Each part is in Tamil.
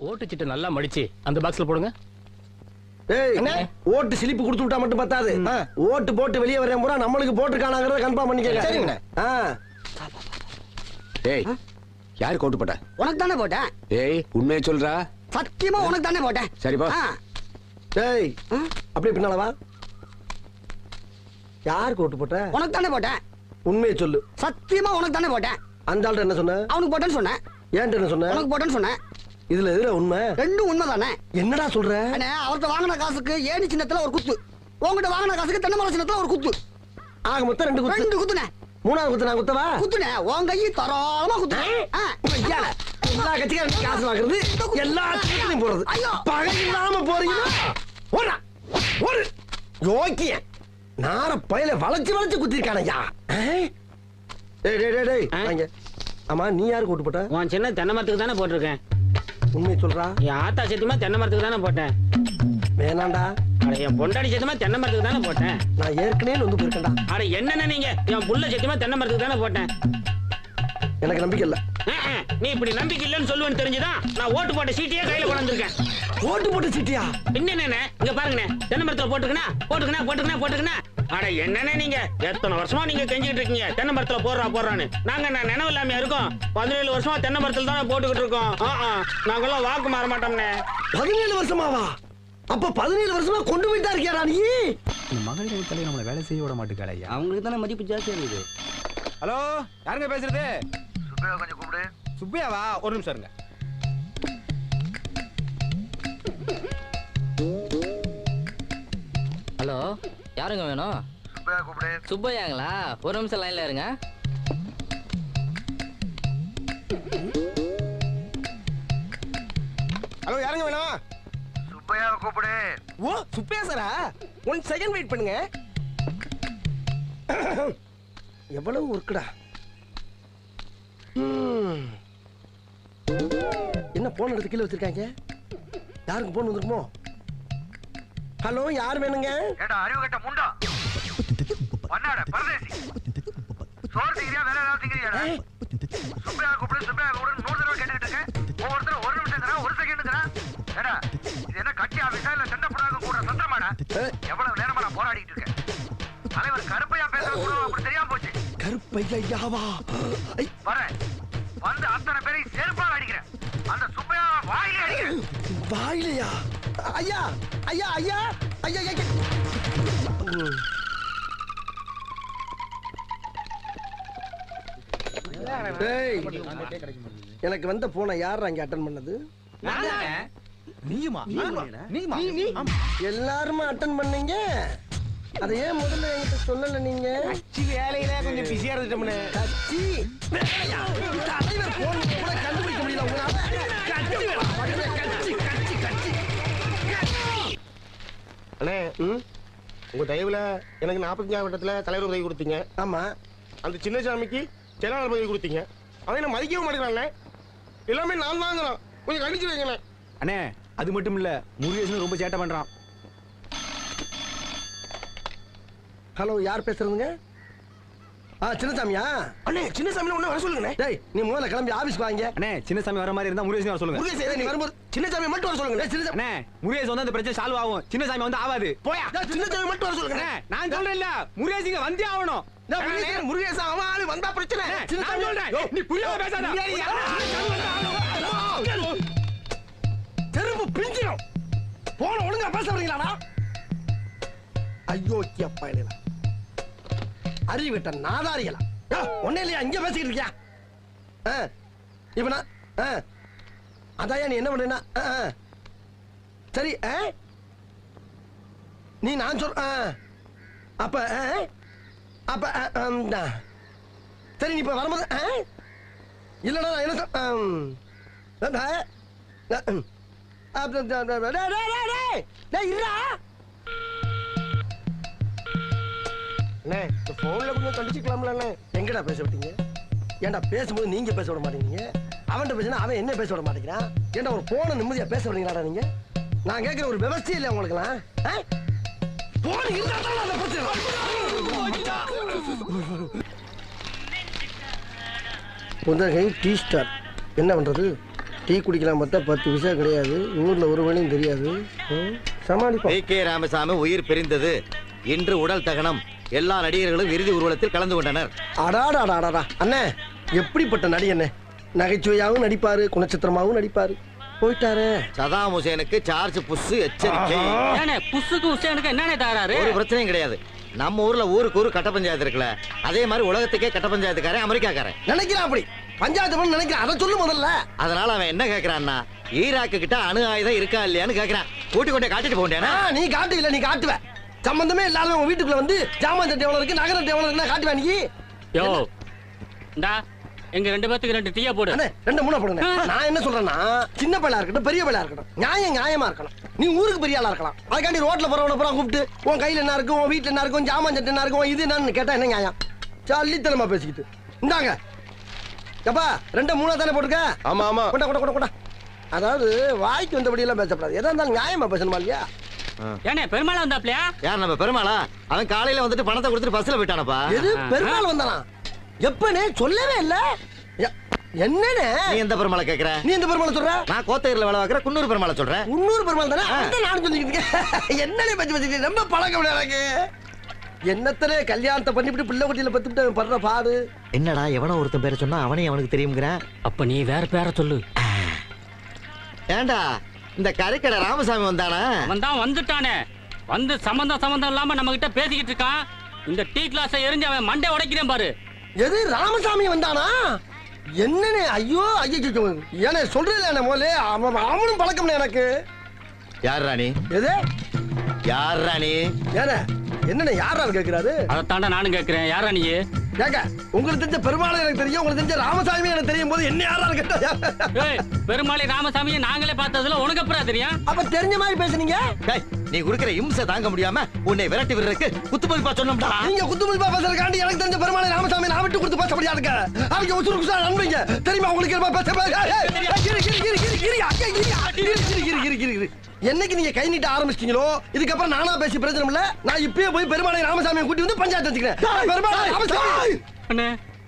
ஓட்டு சீட்டை நல்லா மடிச்சு அந்த பாக்ஸ்ல போடுங்க. ஓட்டு சிலிப்பு கொடுத்து விட்டா மட்டும் பத்தாது. ஓட்டு போட்டு வெளியே வரேன் பூரா நம்மளுக்கு போட்டுருக்கானாங்கிறத கன்ஃபார்ம் பண்ணிக்கங்க. சரிங்க. ஏய், யாருக்கு ஓட்டு போட்ட? உனக்கு தானே போட்டேன். ஏய், உண்மையை சொல்றா? சத்தியமா உனக்கு தானே போட்டேன். சரிப்பா. ஏய், அப்படியே பின்னால வா. யாருக்கு ஓட்டு போட்ட? உனக்கு தானே போட்டேன். உண்மையை சொல்லு. சத்தியமா உனக்கு தானே போட்டேன். அந்த ஆள்கிட்ட என்ன சொன்ன? அவனுக்கு போட்டேன்னு சொன்னேன். ஏன்ட்ட என்ன சொன்ன? உனக்கு போட்டேன்னு சொன்னேன். இதுல எதுல உண்மை? ரெண்டும் உண்மை தானே. என்னடா சொல்ற? அவர்கிட்ட வாங்கின காசுக்கு ஏணி சின்னத்துல ஒரு குத்து, உங்ககிட்ட வாங்கின காசுக்கு தென்னை மரம் சின்னத்துல ஒரு குத்து. ஆக மொத்தம் ரெண்டு குத்துனே. மூணாவது குத்து நான் குத்தவா? குத்துனே உன் கையை தரோளமா குத்துனேன். எல்லா கட்சிக்காரும் காசு வாங்குறது, எல்லா கட்சியும் போறது. பகை இல்லாம போறீங்கன்னா ஒரு யோக்கிய நார பயில வளைச்சு வளைச்சு குத்திருக்கானையா. ஆமா, நீ யாருக்கு ஓட்டு போட்ட? உன் சின்ன தென்னை மரத்துக்கு தானே போட்டிருக்கேன். உண்மையை சொல்றா? என் ஆத்தா சத்தியமா தென்னை மரத்துக்கு தானே போட்டேன். வேணாண்டா. அட என் பொண்டாடி சத்தியமா தென்னை மரத்துக்கு தானே போட்டேன். நான் ஏற்கனவே வந்து போயிருக்கேன்டா. அட என்னென்ன நீங்க? என் புள்ள சத்தியமா தென்னை மரத்துக்கு தானே போட்டேன். எனக்கு நம்பிக்கை இல்ல. நீ இப்படி நம்பிக்கை இல்லன்னு சொல்லுவேன்னு தெரிஞ்சுதான் நான் ஓட்டு போட்ட சீட்டையே கையில கொண்டு வந்திருக்கேன். ஓட்டு போட்ட சீட்டியா? என்னென்ன இங்க பாருங்கண்ணே, தென்னை மரத்துல போட்டுக்கணா. அட என்னென்ன நீங்க எத்தனை வருஷமா நீங்க கெஞ்சிட்டு இருக்கீங்க தென்னை மரத்துல போடுறான்னு. நாங்க நினைவு இல்லாம இருக்கோம். 17 வருஷமா தென்னை மரத்துல தானே போட்டுக்கிட்டு இருக்கோம். நாங்கெல்லாம் வாக்கு மாற மாட்டோம்னே. 17 வருஷமாவா? அப்ப 17 வருஷமா கொண்டு போயிட்டா இருக்கியாடா நீ? மகளிர் தலை நம்மள வேலை செய்ய விட மாட்டேங்கிறாயா? அவங்களுக்கு தானே மதிப்பு ஜாஸ்தியா இருக்குது. ஹலோ, யாருங்க பேசுறது? சுப்பையா, கொஞ்சம் கூப்பிடு. சுப்பையாவா? ஒரு நிமிஷம் இருங்க. ஹலோ, யாருங்க வேணும்? சுப்பையா கூப்பிடு. சுப்பையாங்களா? ஒரு நிமிஷம் லைன்ல இருங்க. ஹலோ, யாருங்க வேணும்? சுப்பையா கூப்பிடு. ஓ, சுப்பையா சாரா? 1 செகண்ட் வெயிட் பண்ணுங்க. எவ்வளவு ஒர்க்குடா. என்ன போன் எடுத்து கீழே வச்சிருக்காங்க? யாருக்கு போன் வந்திருக்குமோ? ஹலோ, யார் வேணுங்க? ஏடா அறிவு கட்ட முண்டா, பண்ணாட பரதேசி, சோறு திங்கிறியா வேற ஏதாவது திங்கிறியாடா? சுப்பையா கூப்பிடு 100 தடவை கேட்டுக்கிட்டு இருக்கேன். ஒவ்வொருத்தரும் 1 நிமிஷம் 1 செகண்ட். ஏடா இது என்ன கட்சி ஆபீஸா இல்ல சண்டை போடாத கூட சந்திரமாடா? எவ்வளவு நேரமா நான் போராடிட்டு இருக்கேன். தலைவர் கருப்பையா பேச கூட அப்படி தெரியாம போச்சு. கருப்பையாவா? வரேன் வந்து அத்தனை பேரையும் செருப்பால் அடிக்கிறேன். அந்த சுப்பையா வாயிலே அடிக்கிறேன். வாயிலையா? ஐயா ஐயா ஐயா ஐயா ஐயா. எனக்கு வந்த போனை யார் அங்க அட்டன் பண்ணது? எல்லாருமே அட்டன் பண்ணீங்க. அதை ஏன் முதல்ல என்கிட்ட சொல்லல? நீங்க வேலையில கொஞ்சம் பிஸியா இருந்துட்டோம்னே. தலைவர் போன் கூட கண்டுபிடிக்க முடியல உங்களால. அண்ணே, உங்க தயவுல எனக்கு 45 வட்டத்துல தலைவர் உதவி கொடுத்தீங்க. ஆமா. அந்த சின்னசாமிக்கு செயலாளர் பதவி கொடுத்தீங்க. அவன் என்ன மதிக்கவும் மாட்டேங்கிறான். எல்லாமே நான் தாங்கிறான். கொஞ்சம் கண்டிச்சு வைங்களேன். அண்ணே, அது மட்டும் இல்ல, முருகேசன் ரொம்ப சேட்டை பண்றான். ஹலோ, யார் பேசுறதுங்க? சின்னசாமியா? அண்ணே, சின்னசாமி ஒண்ணு வர சொல்லுங்க. டேய், நீ முதல்ல கிளம்பி ஆபீஸ்க்கு வாங்க. அண்ணே, சின்னசாமி வர மாதிரி இருந்தா முருகேசன் வர சொல்லுங்க. முருகேசன் நீ வரும்போது சின்னசாமி மட்டும் வர சொல்லுங்க. அண்ணே, முருகேசன் வந்து அந்த பிரச்சனை சால்வ் ஆகும். சின்னசாமி வந்து ஆகாது. போயா, சின்னசாமி மட்டும் வர சொல்லுங்க. நான் சொல்றேன் இல்ல, முருகேசிங்க வந்தே ஆகணும். முருகேசன் அவன் ஆளு வந்தா பிரச்சனை. நான் சொல்றேன், நீ புரியாம பேசாத. தெரும்பு பிஞ்சிடும். போன ஒழுங்கா பேச வரீங்களாடா? ஐயோ அப்பா, இல்லையா அறிவிட்ட நாதாரிகளா? ஒன்னே இல்லையா இங்க பேசிக்கிட்டு இருக்கியா? இப்ப நான் அதான் நீ என்ன பண்றா? சரி, நீ நான் சொல்ற அப்ப அப்ப சரி, நீ இப்ப வரும்போது இல்லடா என்ன போன்ல கொஞ்சம் கண்டிச்சுக்கலாம்ல. எங்கடா பேச விட்டீங்க? ஏன்டா பேசும்போது நீங்க பேச விட மாட்டேங்கிறீங்க? அவன்கிட்ட பேசினா அவன் என்ன பேச விட மாட்டேங்கிறான். ஏன்டா ஒரு போன நிம்மதியா பேச விடுறீங்களாடா நீங்க? நான் கேட்கிற ஒரு விவசாயம் இல்லை உங்களுக்குலாம். போன் இருந்தா தான் அந்த பிரச்சனை. புதகை டீ ஸ்டார் என்ன பண்றது? டீ குடிக்கலாம் பார்த்தா 10 பைசா கிடையாது. ஊர்ல ஒரு வேலையும் தெரியாது. சமாளிப்போம். கே ராமசாமி உயிர் பிரிந்தது. இன்று உடல் தகனம். எல்லா நடிகர்களும் இறுதி ஊர்வலத்தில் கலந்து கொண்டனர். அடாடாடாடா அண்ணே, எப்படிப்பட்ட நடி அண்ணே. நகைச்சுவையாகவும் நடிப்பாரு, குணச்சித்திரமாகவும் நடிப்பாரு. போயிட்டாரு. சதாம் ஹுசேனுக்கு சார்ஜ் புஷ் எச்சரிக்கை. புஷ்ஷுக்கு ஹுசேனுக்கு என்னென்ன தகராறு? ஒரு பிரச்சனையும் கிடையாது. நம்ம ஊர்ல ஊருக்கு ஊரு கட்ட பஞ்சாயத்து இருக்குல்ல, அதே மாதிரி உலகத்துக்கே கட்ட பஞ்சாயத்துக்காரன் அமெரிக்காக்காரன் நினைக்கிறான். அப்படி பஞ்சாயத்து பண்ண நினைக்கிறான். அதை சொல்லு முதல்ல. அதனால அவன் என்ன கேக்குறான்னா, ஈராக்கு கிட்ட அணு ஆயுதம் இருக்கா இல்லையான்னு கேக்குறான். கூட்டி கொண்டே காட்டிட்டு போண்டேனா? நீ காட்டு இல்ல, நீ காட்டுவ. சம்பந்தமே இல்லாத உங்க வீட்டுக்குள்ள வந்து ஜாமான் சட்டை எவ்வளவு இருக்கு, நகர எவ்வளவு இருக்குன்னா காட்டுவ நீ. யோ இந்தா எங்க 2 பேத்துக்கு 2 டீயா போடு. அண்ணே 2 3 போடுங்க. நான் என்ன சொல்றேன்னா, சின்ன பையலா இருக்கட்டும் பெரிய பையலா இருக்கட்டும், நியாயமா இருக்கணும். நீ ஊருக்கு பெரிய ஆளா இருக்கலாம். அதுக்காண்டி ரோட்ல போறவன பூரா கூப்பிட்டு உன் கையில என்ன இருக்கு, உன் வீட்டுல என்ன இருக்கும், ஜாமான் சட்டை என்ன இருக்கும், இது என்னன்னு கேட்டா என்ன நியாயம்? சல்லித்தனமா பேசிக்கிட்டு இந்தாங்க. எப்பா 2 3 தானே போட்டுக்க. ஆமா ஆமா. கொண்டா கொண்டா கொண்டா கொண்டா. அதாவது வாய்க்கு வந்தபடி எல்லாம் பேசப்படாது. எதா இருந்தாலும் நியாயமா பேசணுமா இல்லையா? ஏனே பெருமாளா வந்தாப்லையா? யார் நம்ம பெருமாளா? அவன் காலையில வந்துட்டு பணத்தை கொடுத்துட்டு பஸ்ல போயிட்டானப்பா. எது பெருமாள் வந்தானா? எப்பனே சொல்லவே இல்ல. என்னனே நீ எந்த பெருமாளை கேக்குற? நீ எந்த பெருமாளை சொல்ற? நான் கோத்தகிரில வேலை பார்க்கற குன்னூர் பெருமாளை சொல்றேன். குன்னூர் பெருமாள் தானே? அதான் நானும் சொல்லிக்கிட்டு இருக்கேன். என்னனே பத்தி பத்தி ரொம்ப பழக்கம் எனக்கு. என்னத்தனே கல்யாணத்தை பண்ணிவிட்டு பிள்ளை குட்டியில பத்துட்டு படுற பாடு. என்னடா எவனோ ஒருத்தன் பேரை சொன்னா அவனே அவனுக்கு தெரியும்ங்கறான். அப்ப நீ வேற பேரை சொல்லு. ஏண்டா இந்த கறிக்கடை ராமசாமி வந்தானா? அவன் தான் வந்துட்டானே. வந்து சம்பந்தம் இல்லாம நம்ம கிட்ட பேசிக்கிட்டு இருக்கான். இந்த டீ கிளாஸை எரிஞ்சு அவன் மண்டை உடைக்கிறேன் பாரு. எது ராமசாமி வந்தானா? என்னனே? ஐயோ ஐயோ ஏனே சொல்றேன் என்ன மோலே. அவனும் பழக்கம் எனக்கு. யார் ராணி? எது யார் ராணி? ஏனே என்னனே யாரான்னு கேக்குறாரு? அதைத்தாண்டா நானும் கேட்கிறேன். யாரா நீ? கேக்க உங்களுக்கு தெரிஞ்ச பெருமாளை எனக்கு தெரியும், உங்களுக்கு தெரிஞ்ச ராமசாமி எனக்கு தெரியும் போது என்ன யாரான்னு கேட்டா? பெருமாளை ராமசாமியை நாங்களே பார்த்ததுல உனக்கு அப்புறம் தெரியும். அப்ப தெரிஞ்ச மாதிரி பேசுனீங்க. நீ குடுக்கிற இம்சை தாங்க முடியாம உன்னை விரட்டி விடுறதுக்கு குத்துமதிப்பா சொன்னோம்டா. நீங்க குத்துமதிப்பா பேசுறதுக்காண்டி எனக்கு தெரிஞ்ச பெருமாளை ராமசாமி நான் விட்டு கொடுத்து பேசப்படியா இருக்க. அவங்க உசுறு குசா நண்பீங்க தெரியுமா உங்களுக்கு? என்னைக்கு நீங்க கை நீட்ட ஆரம்பிச்சிட்டீங்களோ இதுக்கப்புறம் நானா பேசி பிரச்சனை இல்ல. நான் இப்பயே போய் பெருமாளை ராமசாமியை கூட்டி வந்து பஞ்சாயத்து வச்சுக்கிறேன். பெருமாளை ராமசாமி அண்ணே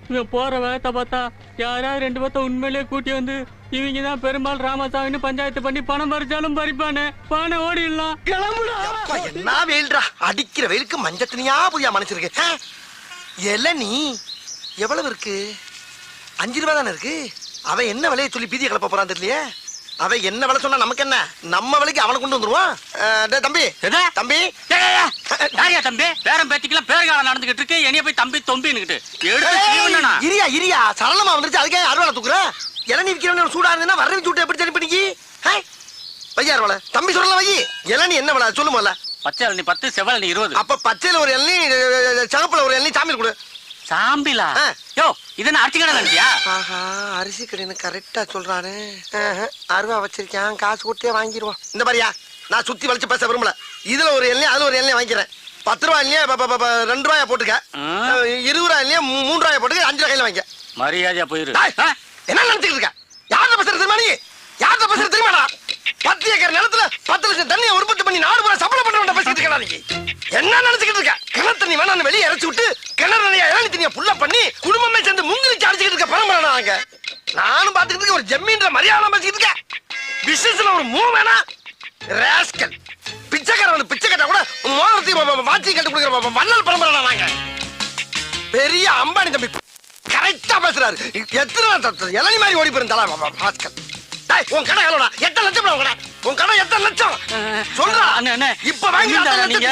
இவன் போற வேகத்தை பார்த்தா யாராவது 2 பேர்த்த உண்மையிலேயே கூட்டி வந்து இவங்க தான் பெருமாள் ராமசாமின்னு பஞ்சாயத்து பண்ணி பணம் பறிச்சாலும் பறிப்பானே. பானை ஓடிடலாம். கிளம்புடா. என்ன வெயில்டா அடிக்கிற வெயிலுக்கு மஞ்சள் தனியா புதியா மனுச்சிருக்கு. நீ எவ்வளவு இருக்கு? 5 ரூபாய் தானே இருக்கு. அவன் என்ன விலையை சொல்லி பீதியை கிளப்ப போறான் தெரியலையே. அவன் என்ன விலை சொன்னா நமக்கு என்ன? நம்ம விலைக்கு அவனை கொண்டு வந்துருவான். தம்பி தம்பி தம்பி பேரம் பேத்திக்கலாம் பேர்காலம் நடந்துகிட்டு இருக்கு. என்னைய போய் தம்பி தொம்பின்னுகிட்டு இரியா இரியா சரளமா வந்துருச்சு. அதுக்கே அறுவாலை தூக்குற. இளநீ விற்கிறவன சூடா இருந்ததுன்னா வரவி சூட்டை எப்படி சரி பண்ணிக்கி? வையா அறுவாலை தம்பி சொல்லல வை. இளநீ என்ன விலை சொல்லுமோல? பச்சை இளநீ 10 செவல் இளநீ 20. அப்ப பச்சையில ஒரு இளநீ சிவப்புல ஒரு இளநீ சாமியில் கொடு. சாம்பிலா? யோ இதென்ன அரிசி கடை நினைச்சியா? ஆஹா அரிசி கடைன்னு கரெக்டா சொல்றானே. அருவா வச்சிருக்கேன் காசு கொடுத்தே வாங்கிடுவான். இந்த மாதிரியா நான் சுத்தி வளைச்சு பேச விரும்பல. இதுல ஒரு எண்ணெய் அதுல ஒரு எண்ணெய் வாங்கிக்கிறேன். 10 ரூபாய் இல்லையா 2 ரூபாயா போட்டுக்க. 20 ரூபாய் இல்லையா 3 ரூபாயா போட்டுக்க. 5 ரூபாய் கையில வாங்கிக்க. மரியாதையா போயிரு. என்ன நினைச்சுக்கிட்டு இருக்க? யார்கிட்ட பேசுறது தெரியுமா நீ? யார்கிட்ட பேசுறது தெரியுமாடா? 10 ஏக்கர் நிலத்துல 10 லட்சம் தண்ணியை உற்பத்தி பண்ணி 4 ரூபாய் சப்ளை பண்றவன் பேசிட்டு இருக்கா நீ? என்ன நினைச்சுக்கிட்டு இருக்க? கிணறு தண்ணி வேணான்னு வெளியே இறச்சி விட்டு கிணறு நிறைய இளநீ தண்ணியை புள்ள பண்ணி குடும்பமே சேர்ந்து முங்கிலிச்சு அடிச்சுக்கிட்டு இருக்க பரம்பரை நாங்க. நானும் பாத்துக்கிட்டு ஒரு ஜம்மீன்ற மரியாதை பேசிக்கிட்டு இருக்கேன். பிசினஸ்ல ஒரு மூவ் வேணா ராஸ்கல் பிச்சைக்காரன் பிச்சை கட்டா கூட மோதிரத்தையும் வாட்சி கட்டு கொடுக்குற வள்ளல் பரம்பரை நாங்க. பெரிய அம்பானி தம்பி கரெக்டா பேசுறாரு. எத்தனை இளநீ மாதிரி ஓடி போயிருந்தாளா ராஸ்கல். உன் கடை எவ்வளோடா? 8 லட்சம் உன் கடை. உன் கடை 8 லட்சம் சொல்றா. இப்ப வாங்கி நீங்க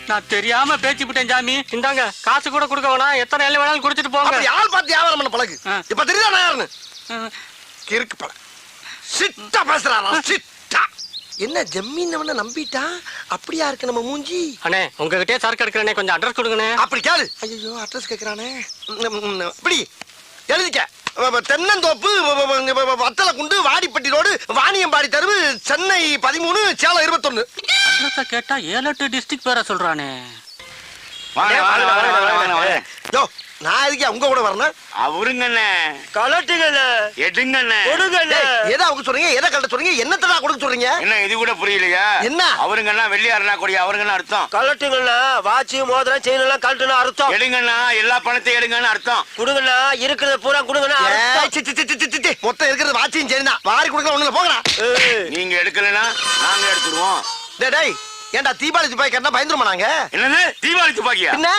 நான் தெரியாம பேச்சு விட்டேன் சாமி. இந்தாங்க காசு கூட கொடுக்க வேணாம். எத்தனை எல்லாம் வேணாலும் குடிச்சிட்டு போங்க. யார் பார்த்து வியாபாரம் பண்ண பழகு. இப்ப தெரியுதா நான் யாருன்னு? கிறுக்கு பழ சிட்டா பேசுறாரா சிட்டா. என்ன ஜம்மீன் நம்பிட்டா அப்படியா இருக்கு நம்ம மூஞ்சி. அண்ணே உங்ககிட்டயே சரக்கு எடுக்கிறேனே கொஞ்சம் அட்ரஸ் கொடுங்கண்ணே. அப்படி கேளு. ஐயோ அட்ரஸ் கேக்குறானே. இப்படி எழுதிக்க. தென்னந்தோப்பு வத்தலை குண்டு வாடிப்பட்டி ரோடு வாணியம்பாடி தெருவு சென்னை 13 சேலம் 21. அட்ரஸ கேட்டா 7-8 டிஸ்ட்ரிக்ட் பேரை சொல்றானே. யோ நான் எதுக்கு உங்க கூட வரணும்? அவருங்கண்ணே கலட்டுங்கண்ணே எடுங்கண்ணே கொடுங்கண்ணே. எதை அவங்க சொல்றீங்க? எதை கலட்ட சொல்றீங்க? என்னத்தடா கொடுக்க சொல்றீங்க? என்ன இது கூட புரியலையா? என்ன அவருங்கண்ணா வெள்ளியாருனா கொடி அவருங்கண்ணா அர்த்தம். கலட்டுங்கண்ணா வாட்சி மோதிரம் செயின் எல்லாம் கலட்டுனா அர்த்தம். எடுங்கண்ணா எல்லா பணத்தையும் எடுங்கன்னு அர்த்தம். கொடுங்கண்ணா இருக்கிறத பூரா கொடுங்கண்ணா. மொத்தம் இருக்கிறது வாட்சியும் சரி தான். வாரி கொடுக்கல ஒண்ணுல போங்கடா. நீங்க எடுக்கலனா நாங்க எடுத்துருவோம். டேய் ஏன்டா தீபாவளி துப்பாக்கி கட்டினா பயந்துருமா நாங்க? என்னது தீபாவளி துப்பாக்கியா? என்ன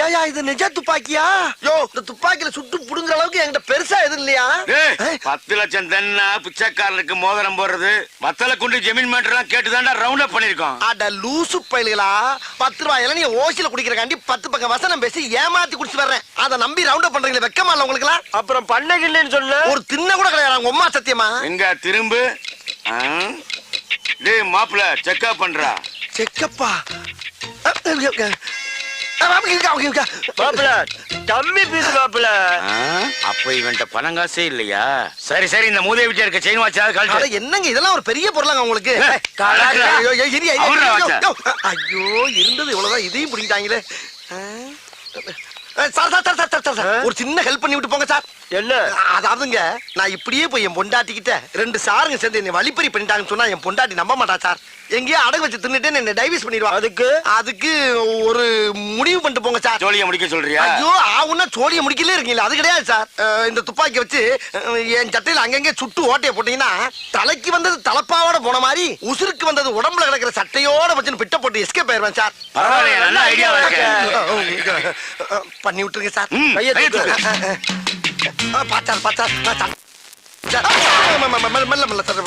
ஏயா இது நிஜ துப்பாக்கியா? யோ இந்த துப்பாக்கியில சுட்டு புடுங்குற அளவுக்கு என்கிட்ட பெருசா எதுவும் இல்லையா? 10 லட்சம் தன்னா பிச்சைக்காரனுக்கு மோதிரம் போடுறது வத்தல குண்டு ஜமீன் மேட்டர்லாம் கேட்டுதான்டா ரவுண்ட் அப் பண்ணிருக்கோம். அட லூசு பயில்களா, 10 ரூபாய் இளநீ ஓசில குடிக்கிறக்காண்டி 10 பக்கம் வசனம் பேசி ஏமாத்தி குடிச்சு வர்றேன். அதை நம்பி ரவுண்ட் அப் பண்றீங்களே, வெக்கமா இல்ல உங்களுக்கு எல்லாம்? அப்புறம் பண்ணகில்லைன்னு சொல்லு. ஒரு தின்ன கூட கிடையாது உங்க அம்மா சத்தியமா. எங்க திரும்பு. டேய் மாப்ள செக்அப் பண்றா. செக்கப்பா மாப்பிள டம்மி பீஸ் மாப்பிள. அப்ப இவன்ட்ட பணம் காசே இல்லையா? சரி சரி, இந்த மூதேவி வீட்டுல இருக்க செயின் வாட்சா கழட்டு. என்னங்க இதெல்லாம் ஒரு பெரிய பொருளாங்க உங்களுக்கு? ஐயோ இருந்தது இவ்வளவுதான், இதையும் பிடிக்கிட்டாங்களே. சார் ஒரு சின்ன ஹெல்ப் பண்ணி விட்டு போங்க சார். என்ன? அதாவதுங்க நான் இப்படியே போய் என் பொண்டாட்டிக்கிட்ட 2 சாருங்க சேர்ந்து என்னை வழிப்பறி பண்ணிட்டாங்கன்னு சொன்னா என் பொண்டாட்டி நம்ப மாட்டா சார். எங்கேயோ அடகு வச்சு தின்னுட்டு என்ன டைவர்ஸ் பண்ணிடுவா. அதுக்கு ஒரு முடிவு பண்ணிட்டு போங்க சார். ஜோலியை முடிக்க சொல்றியா? ஐயோ ஆவுன்னா சோழியை முடிக்கலே இருக்கீங்களா? அது கிடையாது சார். இந்த துப்பாக்கி வச்சு என் சட்டையில அங்கங்க சுட்டு ஓட்டைய போட்டீங்கன்னா தலைக்கு வந்தது தலப்பாவோட போன மாதிரி உசுருக்கு வந்தது உடம்புல கிடக்கிற சட்டையோட வச்சு பிட்ட போட்டு எஸ்கேப் ஆயிருவேன் சார். பரவாயில்லையா, நல்ல ஐடியாவா இருக்கு. பண்ணி விட்டுருங்க சார். கையை தூக்கு. பாச்சார் பாச்சார் பாச்சார் மெல்ல மெல்ல சார்.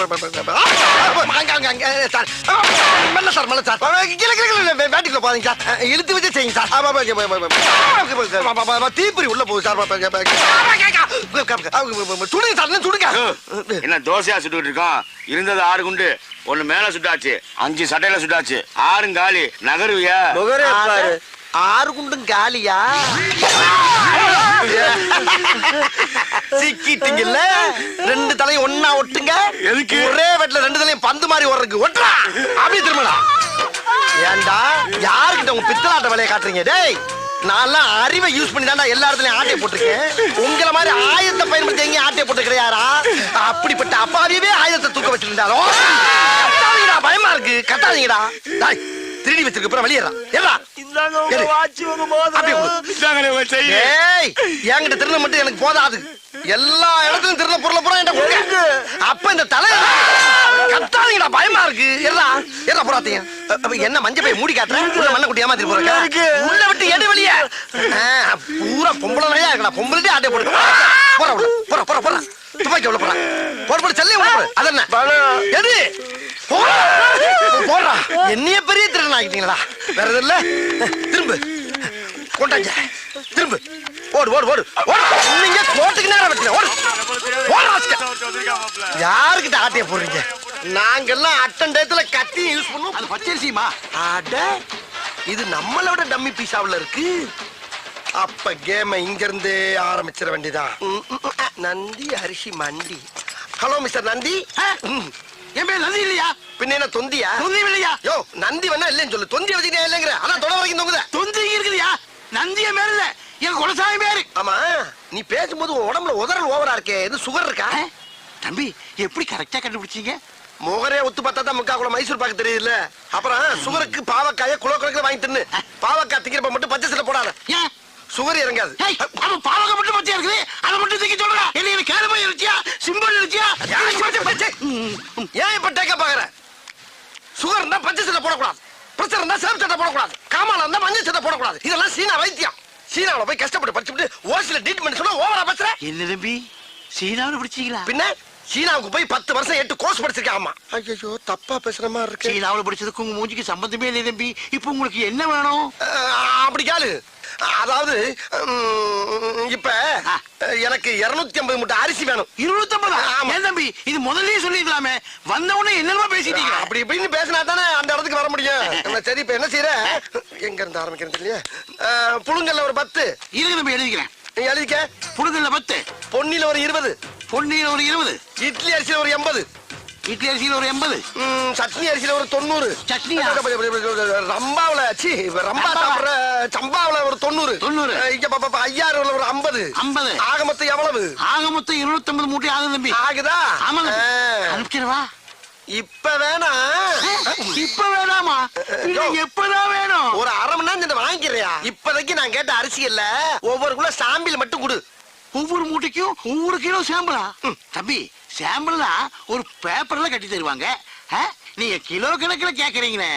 மெல்ல சார் மெல்ல சார். வேட்டிக்குள்ள போறீங்க சார். இழுத்து வச்சு செய்யுங்க சார். தீப்பொறி உள்ள போகுது சார். சுடுங்க சார் சுடுங்க. என்ன தோசையா சுட்டுட்டு இருக்கோம்? இருந்தது 6 குண்டு, 1 மேல சுட்டாச்சு, 5 சட்டையில சுட்டாச்சு, 6 காலி. நகருவியா? 6 குண்டும் காலியா? சிக்கிட்டீங்கல்ல. 2 தலையும் ஒன்னா ஒட்டுங்க. எதுக்கு? ஒரே வெட்ல 2 தலையும் பந்து மாதிரி ஓடுறதுக்கு. ஒட்டுறா அப்படியே திரும்படா. ஏண்டா யாருக்கிட்ட உங்க பித்தலாட்ட வேலையை காட்டுறீங்க? டேய் நான்லாம் அறிவை யூஸ் பண்ணி தான்டா எல்லா இடத்துலயும் ஆட்டையை போட்டிருக்கேன். உங்களை மாதிரி ஆயுதத்தை பயன்படுத்தி எங்கேயும் ஆட்டையை போட்டு கிடையாரா? அப்படிப்பட்ட அப்பாவியவே ஆயுதத்தை தூக்க வச்சிருந்தாலும் கட்டாதீங்கடா, பயமா இருக்கு. கட்டாதீங்கடா. திருடி வச்சிருக்க அப்புறம் வெளியேறா. ஏறா என்கிட்ட திருட மட்டும் எனக்கு போதாது. எல்லா இடத்துலயும் திருட பொருளை பூரா என்கிட்ட கொடுங்க. அப்ப இந்த தலை கத்தாதீங்கடா, பயமா இருக்கு. ஏறா ஏறா போறாதீங்க. என்ன மஞ்சள் போய் மூடி காட்டுறேன். மண்ணை குட்டி ஏமாத்தி போறேன். உள்ள விட்டு எடு வெளியே. பூரா பொம்பளை நிறையா இருக்கா. பொம்பளை ஆட்டை போட்டு போற போற போற போற துப்பாக்கி உள்ள போற போட போட செல்லே உள்ள போற. அதென்ன எது போடுறா? என்னைய பெரிய திருடன் ஆகிட்டீங்களா? வேற எதுவும் இல்ல. திரும்ப கொண்டாங்க. திரும்ப ஓடு ஓடு ஓடு ஓடு. நீங்க கோட்டுக்கு நேரம் வைக்கல. ஓடு ஓடு. யாருக்கிட்ட ஆட்டைய போடுறீங்க? நாங்கெல்லாம் அட்டன் டயத்துல கத்தி யூஸ் பண்ணுவோம். அது பச்சரிசிமா? அட இது நம்மளோட டம்மி பீஸாவுல இருக்கு. அப்ப கேம இங்க இருந்தே ஆரம்பிச்சிட வேண்டியதான். நந்தி அரிசி மண்டி. Hello mister Nandi. என் பேர் நந்தி இல்லையா? பின்ன என்ன தொந்தியா? தொந்தி இல்லையா? யோ நந்தி வேணா இல்லன்னு சொல்லு. தொந்தி வச்சுக்கிட்டே இல்லங்கிற. அதான் தொட வரைக்கும் தொங்குத. தொந்தி இருக்குதுயா? நந்திய மேல இல்ல, என் குலசாமி பேரு. ஆமா நீ பேசும்போது உடம்புல உதறல் ஓவரா இருக்கே. இது சுகர் இருக்கா? தம்பி எப்படி கரெக்டா கண்டுபிடிச்சீங்க? முகரே ஒத்து பார்த்தா தான் முக்கா கூட மைசூர் பாக்கு தெரியுதுல்ல. அப்புறம் சுகருக்கு பாவக்காய குலோ கணக்குல வாங்கி தின்னு. பாவக்காய் திங்கிறப்ப மட்டும் பச்சை சில போடாத. சுகர் இறங்காது. பாவக்காய் மட்டும் பச்சையா இருக்குது. அதை மட்டும் தூக்கி சொல்றா. என்ன கேளுமை இருச்சியா? சிம்பிள் இருச்சியா? ஏன் இப்ப டேக்க பாக்குற? சுகர் இருந்தா பச்சை சில போடக்கூடாது. பிரஷர் இருந்தா சேம் சட்டை போடக்கூடாது. காமால இருந்தா மஞ்சள் சட்டை போடக்கூடாது. இதெல்லாம் சீனா வைத்தியம். சீனாவுல போய் கஷ்டப்பட்டு படிச்சுட்டு ஓசில ட்ரீட்மெண்ட் சொன்னா ஓவரா பேசுற. என்ன தம்பி சீனாவுல படிச்சீங்களா? பின்ன சீனாவுக்கு போய் 10 வருஷம் 8 கோர்ஸ் படிச்சிருக்கேன். ஆமா. ஐயோ தப்பா பேசுற மாதிரி இருக்கு. சீனாவுல படிச்சதுக்கு உங்க மூஞ்சிக்கு சம்பந்தமே இல்லை தம்பி. இப்போ உங்களுக்கு என்ன வேணும்? அப்படி கேளு. அதாவது இப்ப எனக்கு 250 மூட்டை அரிசி வேணும். 250? ஏன் தம்பி இது முதல்லயே சொல்லிக்கலாமே. வந்த உடனே என்னமா பேசிட்டீங்க? அப்படி இப்படின்னு பேசினா தானே அந்த இடத்துக்கு வர முடியும். சரி இப்ப என்ன செய்யற? எங்க இருந்து ஆரம்பிக்கிறது இல்லையா? புழுங்கல்ல ஒரு 10 இருக்கு தம்பி. எழுதிக்கிறேன். எழுதிக்க. புழுங்கல்ல 10, பொன்னில ஒரு 20, பொன்னில ஒரு 20, இட்லி அரிசியில ஒரு 80, இட்லி அரிசியில ஒரு 80, சட்னி அரிசியில ஒரு 90, சட்னி ரம்பாவுல ரம்பா சாப்பிடுற சம்பாவுல ஒரு 90, இங்க ஐயாறுல ஒரு 50, ஆக மொத்தம் எவ்வளவு? ஆக மொத்தம் 250 மூட்டை ஆகுது தம்பி. ஆகுதா? ஆமாங்க. அனுப்பிச்சிடவா? இப்ப வேணா. இப்ப வேணாமா? எப்பதான் வேணும்? ஒரு அரை மணி நேரம் வாங்கிக்கிறியா? இப்போதைக்கு நான் கேட்ட அரிசி இல்ல, ஒவ்வொரு குள்ள சாம்பிள் மட்டும் கொடு. ஒவ்வொரு மூட்டைக்கும் ஒவ்வொரு கிலோ சாம்பிளா? தம்பி, சாம்பிள்னா ஒரு பேப்பர்ல கட்டி தருவாங்க. நீங்க கிலோ கணக்குல கேக்குறீங்களே.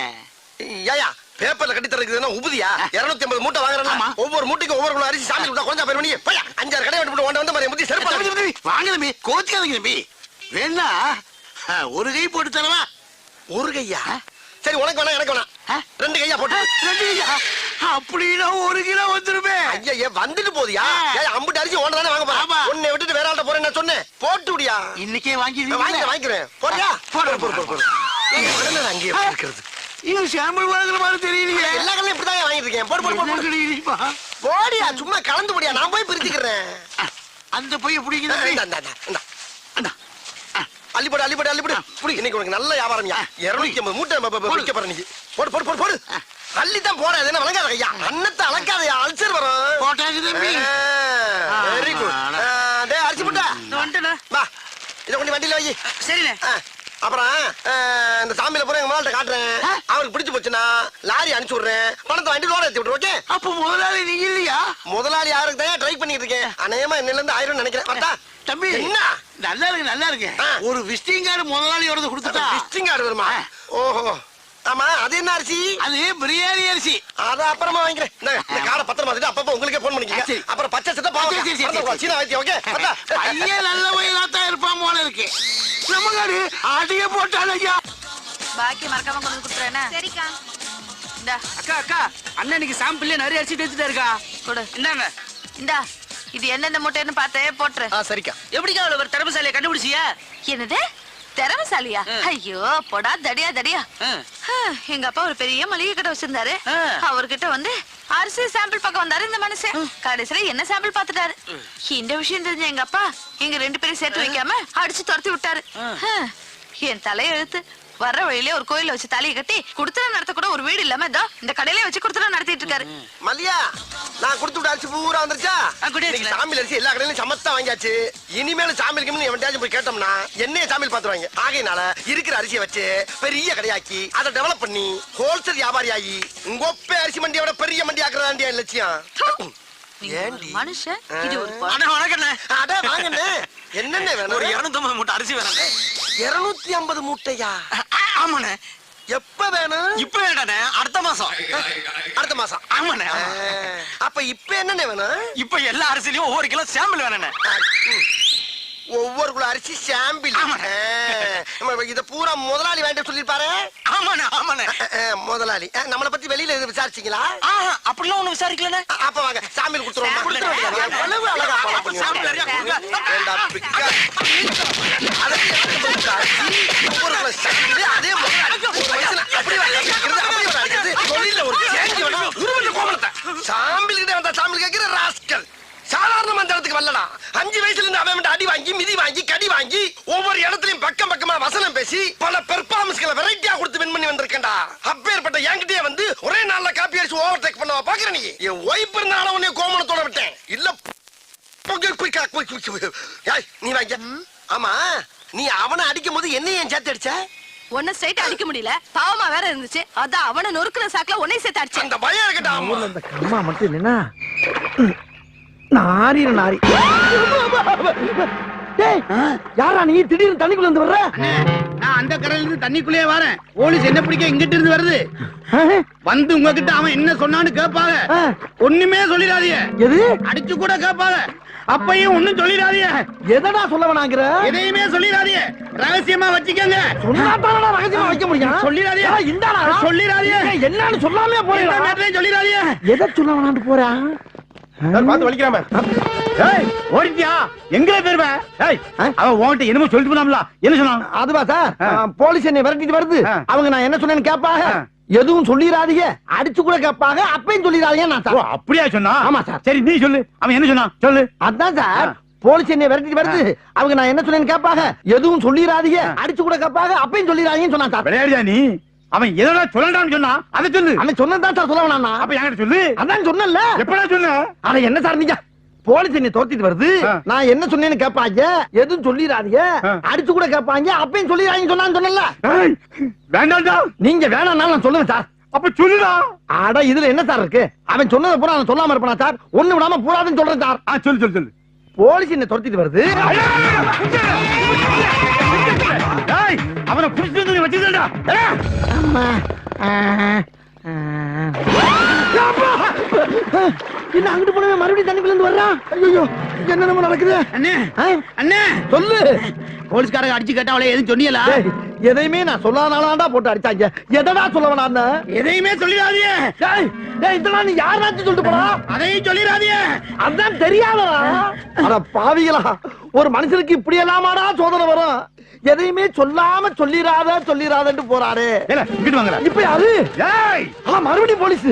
ஏயா பேப்பர்ல கட்டி தரக்குதுன்னா உபதியா? 250 மூட்டை வாங்குறேன்னா ஒவ்வொரு மூட்டைக்கு ஒவ்வொரு கிலோ அரிசி சாமி கொடுத்தா கொஞ்சம் பேர் பண்ணி போய் 5-6 கடை விட்டு வந்த மாதிரி முதி செருப்பு வாங்க தம்பி, கோச்சுக்காதீங்க தம்பி. வேணா ஒரு கை போட்டு தரவா? ஒரு கையா? சரி, உனக்கு வேணா எனக்கு வேணா 2 கையா போட்டு. 2 கையா? அப்படின்னா 1 கிலோ வந்துருமே. ஐயா வந்துட்டு போதியா? அம்புட்டு அரிசி ஓட தானே வாங்க போறேன். உன்னை விட்டுட்டு வேற ஆள்கிட்ட போறேன் சொன்னேன். போட்டு விடியா? இன்னைக்கே வாங்கிக்கிறேன். போறியா? போடு. அங்கேயே இருக்கிறது சாம்பிள் வாங்குற மாதிரி தெரியலையே. எல்லா கடையும் இப்படிதான் வாங்கிட்டு இருக்கேன். போடு. போடியா, சும்மா கலந்து போடியா, நான் போய் பிரிச்சுக்கிறேன். அந்த பைய பிடிக்குது. அள்ளிப்படு. இன்னைக்கு உனக்கு நல்ல வியாபாரம்யா. 250 மூட்டை விற்க போற நீ. போடு. அள்ளித்தான் போற. என்ன வழங்காத ஐயா, அன்னத்தை அளக்காதயா, அல்சர் வரும். போட்டாச்சு தம்பி. Very good. டேய் அரிசி போட்டா வா, இதை கொண்டு வண்டியில வை. சரிண்ணே. அப்புறம் இந்த சாமியில போற எங்க மால்ட்ட காட்டுறேன். அவருக்கு பிடிச்சு போச்சுன்னா லாரி அனுப்பிச்சு விடுறேன். பணத்தை வண்டி லோட ஏத்தி விட்டுரு. ஓகே? அப்ப முதலாளி நீங்க இல்லையா? முதலாளி யாருக்கு தான் ட்ரை பண்ணிட்டு இருக்கேன். அநேகமா என்னல இருந்து 1000 நினைக்கிறேன். பார்த்தா தம்பி, என்ன நல்லா இருக்கு. ஒரு விசிட்டிங் கார்டு முதலாளியோட கொடுத்துட்டா. விசிட்டிங் கார்டு வருமா? ஓஹோ, ஆமா. அது என்ன அரிசி? அது பிரியாணி அரிசி. அத அப்புறமா வாங்கிக்கிறேன். இந்த கார்டை பத்திரமா வச்சுட்டு அப்பப்ப உங்களுக்கே போன் பண்ணிக்கங்க. அப்புறம் பச்சை சட்டை பாவம் சீனா வைத்தி. ஓகே? ஐயா நல்ல வயலாத்தான் இருப்பான் போல இருக்கு. நம்ம காடு ஆட்டியே போட்டான் ஐயா. பாக்கி மறக்காம கொண்டு கொடுத்துறேன். சரிக்கா. இந்தா அக்கா அண்ணனுக்கு சாம்பிள்ல நிறைய அரிசி எடுத்துட்டே இருக்கா. கொடு. இந்தாங்க. இந்தா இது என்னென்ன மூட்டைன்னு பார்த்தே போட்டுரு. சரிக்கா. எப்படிக்கா அவ்வளவு ஒரு திறமைசாலியை கண்டுபிடிச்சியா? என்னது திறமைசாலியா? ஐயோ போடா தடியா. எங்க அப்பா ஒரு பெரிய மளிகை கடை வச்சிருந்தாரு. அவர்கிட்ட வந்து அரிசி சாம்பிள் பக்கம் வந்தாரு இந்த மனுஷன். கடைசியில என்ன சாம்பிள் பாத்துட்டாரு. இந்த விஷயம் தெரிஞ்ச எங்க அப்பா எங்க 2 பேரும் சேர்த்து வைக்காம அடிச்சு துரத்தி விட்டாரு. என் தலைய எழுத்து வர்ற வழியிலே ஒரு கோயில வச்சு தலையை கட்டி குடுத்தன நடத்த கூட ஒரு வீடு இல்லாம இதோ இந்த கடையிலே வச்சு குடுத்தன நடத்திட்டு இருக்காரு. மல்லியா, நான் கொடுத்து விட்ட அரிசி பூரா வந்துருச்சா? சாமியில் அரிசி எல்லா கடையிலும் சமத்தா வாங்கியாச்சு. இனிமேல் சாமிக்கு எவன்டாச்சும் போய் கேட்டோம்னா என்னைய சாமியில் பாத்துருவாங்க. ஆகையினால இருக்கிற அரிசியை வச்சு பெரிய கடையாக்கி அதை டெவலப் பண்ணி ஹோல்சேல் வியாபாரி ஆகி உங்க ஒப்பே அரிசி மண்டியோட பெரிய மண்டி ஆக்குறதாண்டியா லட்சியம். மனுஷன் இது ஒரு என்னென்ன வேணும்? ஒரு 250 மூட்டை அரிசி வேணும். 250 மூட்டையா? ஆமாண்ணே. எப்ப வேணும்? இப்ப வேண்டானே, அடுத்த மாசம். அடுத்த மாசம்? ஆமாண்ணே. அப்ப இப்ப என்னென்ன வேணும்? இப்ப எல்லா அரிசிலையும் ஒவ்வொரு கிலோ சாம்பிள் வேணுண்ணே. ஒவ்வொரு கிலோ அரிசி சாம்பிள். இத பூரா முதலாளி வாங்கிட்டு சொல்லிருப்பாரு. ஆமாண்ணே. முதலாளி நம்மளை பத்தி வெளியில எது விசாரிச்சீங்களா? அப்படிலாம் ஒண்ணு விசாரிக்கலண்ணே. அப்ப வாங்க சாம்பிள் கொடுத்துருவோம். அதே சாம்பிள் கிட்ட வந்தா சாம்பிள் கேட்கிற ராஸ்கல். சாதாரண மந்திரத்துக்கு வரலடா. 5 வயசுல இருந்து அவன் அடி வாங்கி மிதி வாங்கி கடி வாங்கி ஒவ்வொரு இடத்துலயும் பக்கமா வசனம் பேசி பல பெர்ஃபார்மன்ஸ்களை வெரைட்டியா கொடுத்து வின் பண்ணி வந்திருக்கேன்டா. அப்பேற்பட்ட என்கிட்டயே வந்து ஒரே நாள்ல காப்பி அடிச்சு ஓவர்டேக் பண்ணவா பாக்குற நீ? என் ஒய்ஃப் இருந்தாலும் உன்னை கோமணத்தோட விட்டேன். இல்ல நீ வாங்க. ஆமா, நீ அவனை அடிக்கும் போது என்ன ஏன் சேர்த்து அடிச்ச? ஒன்ன ஸ்ட்ரைட் அடிக்க முடியல, பாவமா வேற இருந்துச்சு. அதான் அவனை நொறுக்குற சாக்குல உன்னை சேர்த்து அடிச்சேன். அந்த பயம் இருக்கட்டா. அந்த கம்மா மட்டும் இல்லைன்னா நாரி. யாரா நீ திடீர்னு தண்ணிக்குள்ள இருந்து வர்ற? நான் அந்த கரையில இருந்து தண்ணிக்குள்ளே வரேன். போலீஸ் என்ன பிடிக்க இங்கிட்டு இருந்து வருது. வந்து உங்ககிட்ட அவன் என்ன சொன்னான்னு கேட்பாங்க. ஒண்ணுமே சொல்லிடாதீங்க. எது? அடிச்சு கூட கேட்பாங்க. அப்பையும் ஒண்ணும் சொல்லிடாதீங்க. எதடா சொல்ல வேணாங்கிற? எதையுமே சொல்லிடாதீங்க. ரகசியமா வச்சுக்கோங்க. சொன்னாதானடா ரகசியமா வைக்க முடியும். சொல்லிடாதீங்க. இந்தாடா சொல்லிடாதீங்க. என்னன்னு சொல்லாமே போறீங்க. சொல்லிடாதீங்க. எதை சொல்ல வேணான்னு போறான்? பாத்து வலிக்கிறாம. ஏய் ஓடிட்டியா? எங்க பேருவ? ஏய் அவன் உன்கிட்ட என்னமோ சொல்லிட்டு போனாம்ல. என்ன சொன்னான்? அதுவா சார், போலீஸ் என்னை விரட்டிட்டு வருது. அவங்க நான் என்ன சொன்னேன்னு கேட்பாங்க. எதுவும் சொல்லிடாதீங்க, அடிச்சு கூட கேட்பாங்க. அப்பயும் சொல்லிடாதீங்க. நான் சார் அப்படியா சொன்னா? ஆமா சார். சரி நீ சொல்லு, அவன் என்ன சொன்னான் சொல்லு. அதான் சார், போலீஸ் என்னை விரட்டிட்டு வருது. அவங்க நான் என்ன சொன்னேன்னு கேட்பாங்க. எதுவும் சொல்லிடாதீங்க, அடிச்சு கூட கேட்பாங்க. அப்பயும் சொல்லிடாதீங்கன்னு சொன்னான் சார். விளையாடியா நீ? அவன் எதனா சொல்லலாம்னு சொன்னா அதை சொல்லு. அவன் சொன்னதான் சார் சொல்ல வேணாம். அப்ப என்கிட்ட சொல்லு. அதான் சொன்னேன்ல. எப்படா சொன்ன? அட என்ன சார் நீங்க? போலீஸ் என்னை தோத்திட்டு வருது. நான் என்ன சொன்னேன்னு கேட்பாங்க. எதுவும் சொல்லிடாதீங்க, அடிச்சு கூட கேட்பாங்க. அப்பயும் சொல்லிடாதீங்க சொன்னான்னு. வேண்டாம்டா. நீங்க வேணாம்னாலும் நான் சொல்லுவேன் சார். அப்ப சொல்லுடா. அட இதுல என்ன சார் இருக்கு? அவன் சொன்னதை பூரா நான் சொல்லாம இருப்பானா சார்? ஒண்ணு விடாம பூராதுன்னு சொல்றேன் சார். சொல்லு சொல்லு சொல்லு. போலீஸ் என்ன துரத்திட்டு வருது. அவனை புடிச்சு வச்சுடா. என்ன அங்கிட்டு போனவே மறுபடியும் தண்ணிக்குள்ள இருந்து வர்றான். ஐயோ என்ன நம்ம நடக்குது? அண்ணே அண்ணே சொல்லு. போலீஸ்காரங்க அடிச்சு கேட்டா அவளை எதுவும் சொன்னீங்களா? எதையுமே நான் சொல்லாதானாடா போட்டு அடிச்சாங்க. எதடா சொல்ல வேணான்னு எதையுமே சொல்லிடாதீங்க. இதெல்லாம் நீ யாராச்சும் சொல்லிட்டு போனா அதையும் சொல்லிடாதீங்க. அதான் தெரியாதா? அட பாவிகளா, ஒரு மனுஷனுக்கு இப்படி எல்லாமாடா சோதனை வரும்? எதையுமே சொல்லாம சொல்லிராதன்னு போறாரு. இங்கிட்டு வாங்கடா. இப்ப யாரு? மறுபடியும் போலீஸ்.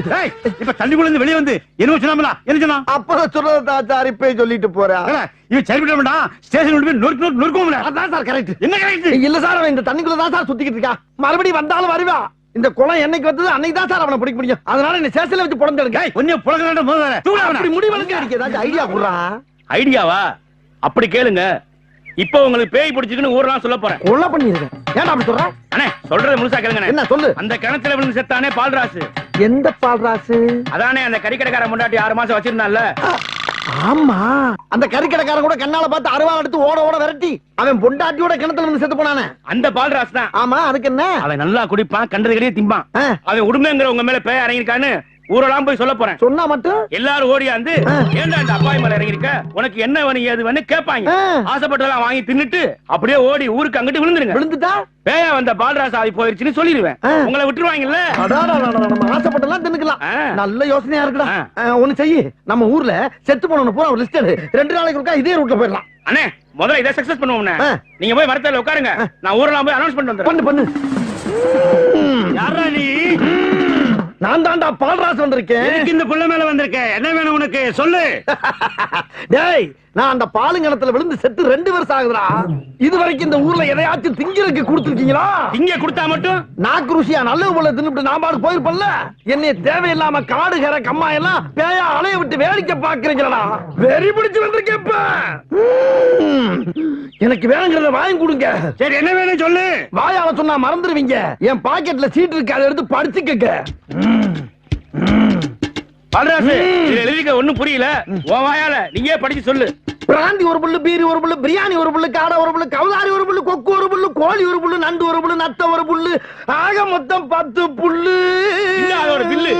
இப்ப தண்ணிக்குள்ள இருந்து வெளியே வந்து என்ன சொன்னாமலா? என்ன சொன்னா? அப்பதான் சொல்றதா சார் இப்ப சொல்லிட்டு போறேன். இவன் சரி விட வேண்டாம். ஸ்டேஷன் போய் நொறுக்குவோம்ல. அதான் சார் கரெக்ட். என்ன கரெக்ட்? இல்ல சார், அவன் இந்த தண்ணிக்குள்ள தான் சார் சுத்திக்கிட்டு இருக்கா. மறுபடியும் வந்தாலும் வருவா. இந்த குளம் என்னைக்கு வந்தது அன்னைக்கு தான் சார் அவனை பிடிக்க முடியும். அதனால என்ன ஸ்டேஷன்ல வச்சு புடந்தெடுங்க. கொஞ்சம் புலகலாண்ட முதல்ல அப்படி முடிவெடுக்க எனக்கு ஏதாச்சும் ஐடியா கொடுறா. ஐடியாவா? அப்படி கேளுங்க. இப்போ உங்களுக்கு பேய் பிடிச்சிருக்குன்னு ஊரெல்லாம் சொல்ல போறேன். கொலை பண்ணிருக்கேன். ஏன்டா அப்படி சொல்ற? அண்ணே சொல்றத முழுசா கேளுங்க. என்ன சொல்லு? அந்த கிணத்துல விழுந்து செத்தானே பால்ராசு. எந்த பால்ராசு? அதானே அந்த கறிக்கடைக்கார முன்னாடி 6 மாசம் வச்சிருந்தான்ல. ஆமா, அந்த கறிக்கடைக்காரன் கூட கண்ணால பார்த்து அருவா எடுத்து ஓட விரட்டி அவன் பொண்டாட்டியோட கிணத்துல வந்து செத்து போனானே அந்த பால்ராசு தான். ஆமா, அதுக்கு என்ன? அவன் நல்லா குடிப்பான், கண்டது கடையே திம்பான். அவன் உடுமைங்கிற உங்க மேல பேய் இறங்கிருக்கான்னு ஊரெல்லாம் போய் சொல்ல போறேன். சொன்னா மட்டும் எல்லாரும் ஓடியாந்து ஏன்டா இந்த அப்பாய் மேல இறங்கிருக்க, உனக்கு என்ன வேணும் ஏது வேணும் கேட்பாங்க. ஆசைப்பட்டதெல்லாம் வாங்கி தின்னுட்டு அப்படியே ஓடி ஊருக்கு அங்கிட்டு விழுந்துருங்க. விழுந்துட்டா பேயா வந்த பால்ராசு ஆகி போயிருச்சுன்னு சொல்லிடுவேன். உங்களை விட்டுருவாங்கல்ல. ஆசைப்பட்டெல்லாம் தின்னுக்கலாம். நல்ல யோசனையா இருக்குடா. ஒண்ணு செய்யு, நம்ம ஊர்ல செத்து போனவன பூரா ஒரு லிஸ்ட் எடு. 2 நாளைக்கு ஒருக்கா இதே ரூட்ல போயிடலாம். அண்ணே முதல்ல இதை சக்சஸ் பண்ணுவோம். நீங்க போய் வரத்தல உட்காருங்க, நான் ஊரெல்லாம் போய் அனௌன்ஸ் பண்ணிட்டு வந்துடுறேன். பண்ணு யாரா நீ? நான் தான்டா பால்ராசு வந்திருக்கேன். இந்த புள்ள மேல வந்திருக்கேன். என்ன வேணும் உனக்கு சொல்லு. டேய், நான் அந்த பாலுங்கணத்துல விழுந்து செத்து 2 வருஷம் ஆகுதுடா. இது வரைக்கும் இந்த ஊர்ல எதையாச்சும் திங்கிறதுக்கு கொடுத்துருக்கீங்களா? திங்க கொடுத்தா மட்டும் நாக்கு ருசியா நல்ல போல தின்னுட்டு நான் பாடு போயிருப்பல்ல. என்னைய தேவையில்லாம காடு கரை கம்மா எல்லாம் பேயா அலைய விட்டு வேடிக்கை பாக்குறீங்களா? வெறி பிடிச்சு வந்திருக்கேன். எனக்கு வேணுங்கிறத வாங்கி கொடுங்க. சரி, என்ன வேணும் சொல்லு. வாயால சொன்னா மறந்துடுவீங்க. என் பாக்கெட்ல சீட் இருக்கு, அதை எடுத்து படிச்சுக்க. பால்ராசு, எழுதிக்க ஒண்ணும் புரியல. உன் வாயால நீயே படிச்சு சொல்லு. பிராந்தி ஒரு புல்லு, பீரி ஒரு புல்லு, பிரியாணி ஒரு புல்லு, காடை ஒரு புல்லு, கவுதாரி ஒரு புல்லு, கொக்கு ஒரு புல்லு, கோழி ஒரு புல்லு, நண்டு ஒரு புல்லு, நத்த ஒரு புல்லு, ஆக மொத்தம் 10 புல்லு. அதோட பில்லு.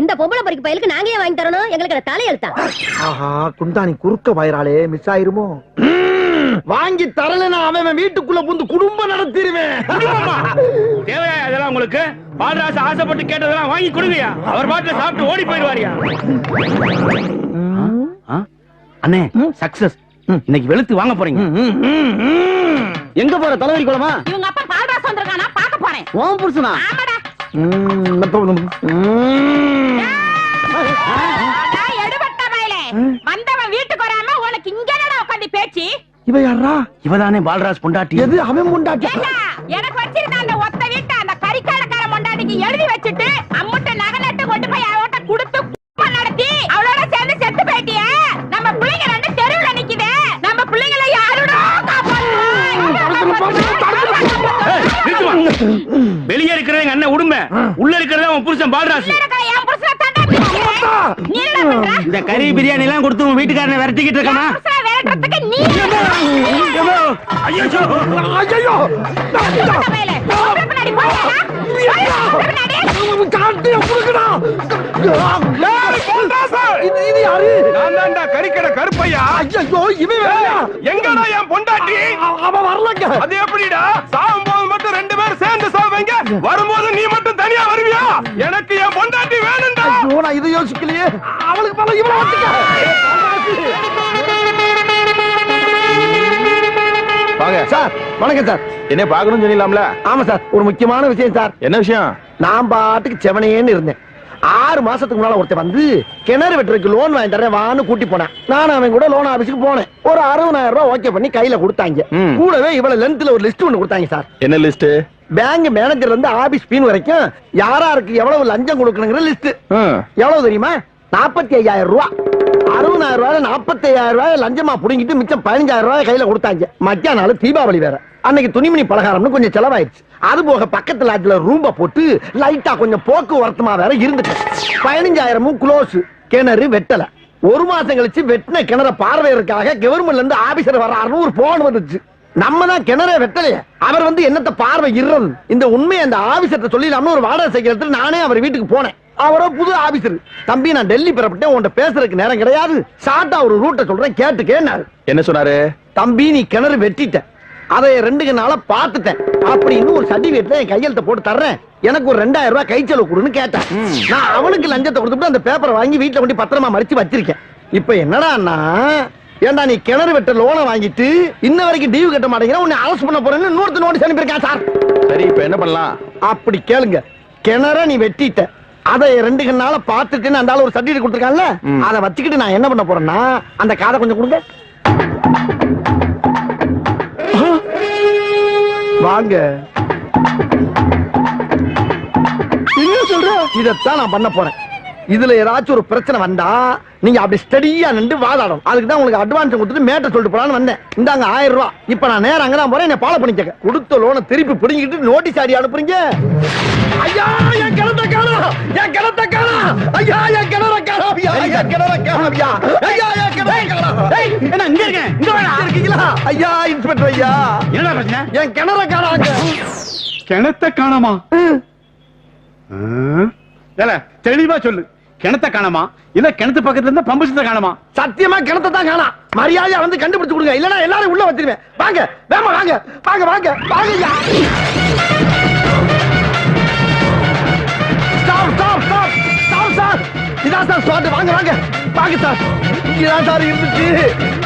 இந்த பொம்பளை பறிக்கு பையலுக்கு நாங்க ஏன் வாங்கி தரணும்? எங்களுக்கு தலையெழுத்தா? ஆஹா, குண்டானி குறுக்க வயிறாலே மிஸ் ஆயிருமோ? வாங்கி தரலனா அவன் வீட்டுக்குள்ள புந்து குடும்பம் நடத்திடுவேன். தேவையா அதெல்லாம் உங்களுக்கு? பால்ராசு ஆசைப்பட்டு கேட்டதெல்லாம் வாங்கி கொடுங்கயா. அவர் பாட்டுல சாப்பிட்டு ஓடி போயிடுவாரியா. அண்ணே சக்சஸ். இன்னைக்கு வெளுத்து வாங்க போறீங்க. எங்க போற? தலைவரி குளமா? இவங்க அப்பா பால்ராசு வந்திருக்கானா பார்க்க போறேன். ஓம் புருஷனா? ஆமாடா. எடுபட்ட வயலே வந்தவன் வீட்டுக்கு வராம உனக்கு இங்க என்னடா உட்கார்ந்து பேச்சு? இவ யாரா? இவதானே பால்ராஜ் பொண்டாட்டி. எது அவன் பொண்டாட்டி? எனக்கு வச்சிருந்த அந்த ஒத்த வீட்டை அந்த கறிக்கடைக்கார பொண்டாட்டிக்கு எழுதி வச்சுட்டு அம்முட்ட நகை நட்டு கொண்டு போய் அவட்ட கொடுத்து நடத்தி அவளோட சேர்ந்து செத்து போயிட்டிய. நம்ம பிள்ளைங்க 2 தெருவுல நிக்குது. நம்ம பிள்ளைங்களை யாரோட வெளியே இருக்கிறது எங்க அண்ணன் உடுமை, உள்ள இருக்கிறது அவன் புருஷன் பால்ராஜ். இந்த கறி பிரியாணி எல்லாம் கொடுத்து உன் வீட்டுக்காரனை விரட்டிக்கிட்டு இருக்கானா? கறிக்கடை கருப்பையா? எங்கடா என் பொண்டாட்டி? அவ வரலங்க. அது எப்படிடா? சாவும் போது மட்டும் 2 பேரும் சேர்ந்து சாவீங்க, வரும்போது நீ மட்டும் தனியா வருவியா? எனக்கு என் பொண்டாட்டி வேணும்டா. நான் இதை யோசிக்கலையே. அவளுக்கு பல இவ்வளவு வாங்க சார். வணக்கம் சார். என்ன பாக்கணும்னு சொன்னீங்களாம்ல? ஆமா சார், ஒரு முக்கியமான விஷயம் சார். என்ன விஷயம்? நான் பாட்டுக்கு செவனேன்னு இருந்தேன். 6 மாசத்துக்கு முன்னால ஒருத்தர் வந்து கிணறு வெட்டுறதுக்கு லோன் வாங்கி தரேன் வான்னு கூட்டி போனேன். நான் அவன் கூட லோன் ஆபீஸ்க்கு போனேன். ஒரு 60,000 ரூபாய் ஓகே பண்ணி கையில கொடுத்தாங்க. கூடவே இவ்வளவு லென்த்ல ஒரு லிஸ்ட் ஒண்ணு கொடுத்தாங்க சார். என்ன லிஸ்ட்? பேங்க் மேனேஜர் இருந்து ஆபீஸ் பீன் வரைக்கும் யாராருக்கு எவ்வளவு லஞ்சம் கொடுக்கணுங்கிற லிஸ்ட். எவ்வளவு தெரியுமா? 45,000 ரூபாய். 60,000 ரூபாய் 45,000 ரூபாய் லஞ்சமா புடிங்கிட்டு மிச்சம் 15,000 ரூபாய் கையில கொடுத்தாங்க. மத்தியான நாள் தீபாவளி வேற. அன்னைக்கு துணிமணி பலகாரம்னு கொஞ்சம் செலவாயிடுச்சு. அது போக பக்கத்து லாட்ஜ்ல ரூம்ப போட்டு லைட்டா கொஞ்சம் போக்குவரத்துமா வேற இருந்துட்டு 15,000 க்ளோஸ். கிணறு வெட்டல. ஒரு மாசம் கழிச்சு வெட்டின கிணற பார்வையற்காக கவர்மெண்ட்ல இருந்து ஆபீசர் வர்றாருன்னு ஒரு போன் வந்துச்சு. நம்ம தான் கிணற வெட்டலையே, அவர் வந்து என்னத்த பார்வை இறது. இந்த உண்மையை அந்த ஆபீசர்ட்ட சொல்லிடலாம்னு ஒரு வாடகை சைக்கிள் எடுத்து நானே அவர் வீட்டுக்கு போனேன். அவரோ புது ஆபீசர். தம்பி நான் டெல்லி பெறப்பட்டேன், உன்கிட்ட பேசுறதுக்கு நேரம் கிடையாது, ஷார்ட்டா ஒரு ரூட்டை சொல்றேன் கேட்டுக்கேன்னாரு. என்ன சொன்னாரு? தம்பி நீ கிணறு வெட்டிட்ட, அதை 2 நாளா பாத்துட்டேன் அப்படின்னு ஒரு சர்டிபிகேட்ல என் கையெழுத்த போட்டு தர்றேன், எனக்கு ஒரு 2000 ரூபாய் கை செலவு கொடுன்னு கேட்டேன். நான் அவனுக்கு லஞ்சத்தை கொடுத்துட்டு அந்த பேப்பரை வாங்கி வீட்டுல கொண்டு பத்திரமா மறைச்சு வச்சிருக்கேன். இப்ப என்னடான்னா, ஏண்டா நீ கிணறு வெட்ட லோனை வாங்கிட்டு இன்ன வரைக்கும் டியூ கட்ட மாட்டேங்கிற, உன்னை அரெஸ்ட் பண்ண போறேன்னு இன்னொருத்த நோட்டீஸ் அனுப்பியிருக்கேன் சார். சரி இப்ப என்ன பண்ணலாம்? அப்படி கேளுங்க, கிணற நீ வெட்டிட்ட, அதை 2 நாளா பாத்துட்டு அந்த ஆளு ஒரு சர்டிபிகேட் கொடுத்துருக்கான்ல, அதை வச்சுக்கிட்டு நான் என்ன பண்ண போறேன்னா, அந்த காதை கொஞ்சம் கொடுங்க. வாங்க. என்ன சொல்ற? இதத்தான் நான் பண்ண போறேன். இதுல ஏதாச்சும் ஒரு பிரச்சனை வந்தா நீங்க அப்படி ஸ்டடியா நின்று வாதாடும். அதுக்கு தான் உங்களுக்கு அட்வான்ஸ் கொடுத்துட்டு மேட்டர் சொல்லிட்டு போலான்னு வந்தேன். இந்தாங்க 1000 ரூபாய். இப்ப நான் நேரம் அங்கதான் போறேன், என்ன ஃபாலோ பண்ணிக்க. கொடுத்த லோனை திருப்பி பிடிங்கிட்டு நோட்டீஸ் ஆடி அனுப்புறீங்க. ஐயா என் கிணத்த காணோம், என் கிணத்த காணோம், ஐயா என் கிணற காணோம், ஐயா என் கிணற காணோம், ஐயா என் கிணற காணோம். ஏய் என்ன இங்க இருக்கேன், இங்க வாடா. இருக்கீங்களா? ஐயா இன்ஸ்பெக்டர் ஐயா, என்னடா பிரச்சனை? என் கிணற காணாங்க. கிணத்த காணோமா? ஏல தெளிவா சொல்லு, கிணத்த காணோமா இல்ல கிணத்து பக்கத்துல இருந்த பம்பு செட்ட காணோமா? சத்தியமா கிணத்த தான் காணோம். மரியாதையா வந்து கண்டுபிடிச்சு கொடுங்க, இல்லனா எல்லாரும் உள்ள வச்சிருவேன். வாங்க வேமா வாங்க வாங்க வாங்க வாங்க. ஐயா stop stop stop stop sir, இதான் சார் ஸ்பாட். வாங்க வாங்க வாங்க சார், இதான் சார் இருந்துச்சு.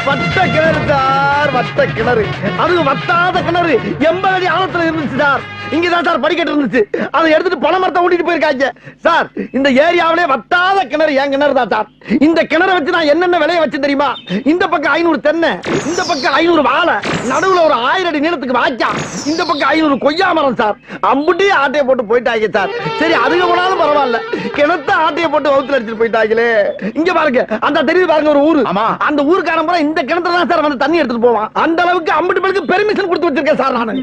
வட்ட கிணறு சார், வட்ட கிணறு, அது வட்டாத கிணறு, 80 அடி ஆழத்துல இருந்துச்சு சார். இங்கதான் சார் படிக்கட்டு இருந்துச்சு, அதை எடுத்துட்டு பண மரத்தை ஓட்டிட்டு போயிருக்காங்க சார். இந்த ஏரியாவிலே வட்டாத கிணறு என் கிணறு தான் சார். இந்த கிணறை வச்சு நான் என்னென்ன விலையை வச்சு தெரியுமா? இந்த பக்கம் 500 தென்னை, இந்த பக்கம் 500 வாழை, நடுவுல ஒரு 1000 அடி நீளத்துக்கு வாய்க்கா, இந்த பக்கம் 500 கொய்யா மரம் சார். அம்புட்டி ஆட்டையை போட்டு போயிட்டாங்க சார். சரி அதுக்கு போனாலும் பரவாயில்ல, கிணத்த ஆட்டையை போட்டு வகுத்துல அடிச்சுட்டு போயிட்டாங்களே. இங்க பாருங்க, அந்த தெரியுது பாருங்க ஒரு ஊரு, அந்த ஊருக்காரன் பூரா இந்த கிணத்துல தான் சார் வந்து தண்ணி எடுத்துட்டு போவான். அந்த அளவுக்கு அம்புட்டு பேருக்கு பெர்மிஷன் கொடுத்து வச்சிருக்கேன் சார் நானு.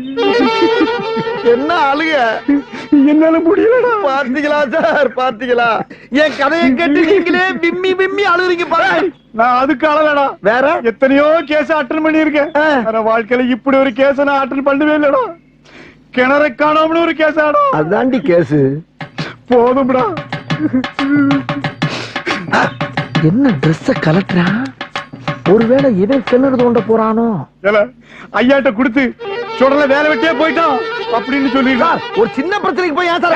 என்ன அழுக, என்னால முடியலடா. பாத்தீங்களா சார், பாத்தீங்களா? என் கதையை கேட்டு நீங்களே பிம்மி பிம்மி அழுகுறீங்க பாருங்க. நான் அதுக்கு அழலடா, வேற எத்தனையோ கேஸ் அட்டன் பண்ணிருக்கேன். வாழ்க்கையில இப்படி ஒரு கேஸ் நான் அட்டன் பண்ணவே இல்லடா. கிணற காணோம்னு ஒரு கேஸ் ஆடா, அதாண்டி கேஸ். போதும்டா. என்ன ட்ரெஸ் கலட்டுறா? ஒருவேளை இவன் கிணறு தோண்ட போறானோ? ஐயாட்ட கொடுத்து சுடல வேலை வெட்டியே போயிட்டான் அப்படின்னு சொல்லிடுறார். ஒரு சின்ன பிரச்சனைக்கு போய் ஏன் சார்?